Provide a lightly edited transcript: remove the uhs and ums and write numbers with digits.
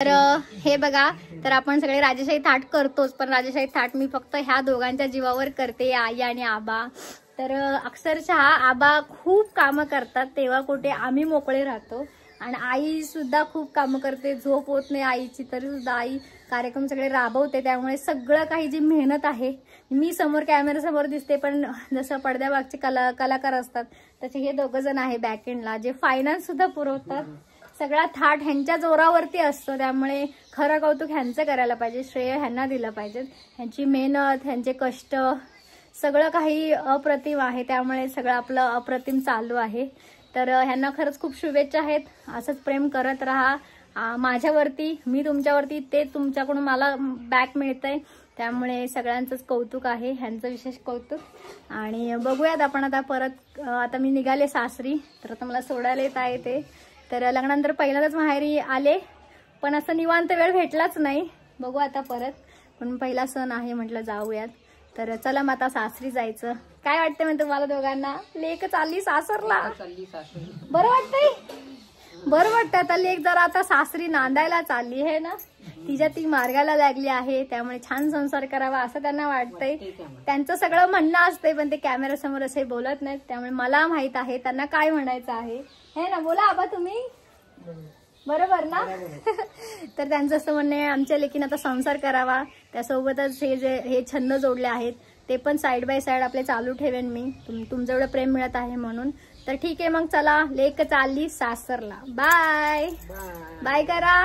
तर हे बघा, तर आपण सगळे राजेशाही थाट करतोच, पण राजेशाही थाट मी फक्त ह्या दोघांच्या जीवावर करते, आई आणि आबा. तर अक्षरशः आबा खूप कामं करतात तेव्हा कुठे आम्ही मोकळे राहतो, आणि आई सुद्धा खूप कामं करते, झोप होत नाही आईची तरी सुद्धा आई कार्यक्रम सगळे राबवते. त्यामुळे सगळं काही जी मेहनत आहे, मी समोर कॅमेऱ्यासमोर दिसते, पण जसं पडद्यामागचे कलाकार असतात तसे हे दोघं जण आहे बॅक एंडला, जे फायनान्स सुद्धा पुरवतात. सगळा थाट ह्यांच्या जोरावरती असतो, त्यामुळे खरं कौतुक ह्यांचं करायला पाहिजे, श्रेय ह्यांना दिलं पाहिजे. ह्यांची मेहनत, ह्यांचे कष्ट सगळं काही अप्रतिम आहे, त्यामुळे सगळं आपलं अप्रतिम चालू आहे. तर ह्यांना खरंच खूप शुभेच्छा आहेत. असंच प्रेम करत राहा माझ्यावरती, मी तुमच्यावरती, ते तुमच्याकडून मला बॅक मिळतंय, त्यामुळे सगळ्यांचंच कौतुक आहे, ह्यांचं विशेष कौतुक. आणि बघूयात आपण आता परत, आता मी निघाले सासरी, तर आता मला सोडायला येत आहे ते. तर लग्नानंतर पहिल्यांदाच माहेरी आले, पण असं निवांत वेळ भेटलाच नाही. बघू आता परत, पण पहिला सण आहे म्हटलं जाऊयात. तर चला मग आता सासरी जायचं. काय वाटतंय मग तुम्हाला दोघांना? लेक चालली सासरला, बरं वाटतंय? बरं वाटतं. आता लेक जरा आता सासरी नांदायला चालली आहे ना, तिच्या ती मार्गाला लागली आहे, त्यामुळे छान संसार करावा असं त्यांना वाटतंय. त्यांचं सगळं म्हणणं असतंय, पण ते कॅमेऱ्यासमोर असे बोलत नाहीत, त्यामुळे मला माहित आहे त्यांना काय म्हणायचं आहे. हे ना, बोला आबा तुम्ही, बरोबर ना? तर त्यांचं असं म्हणणं आहे, आमच्या लेकीनं आता संसार करावा, त्यासोबतच हे छंद जोडले आहेत ते पण साईड बाय साईड आपले चालू ठेवेन मी, तुमचं एवढं प्रेम मिळत आहे म्हणून. तर ठीक आहे, मग चला, लेक चालली सासरला. बाय बाय करा.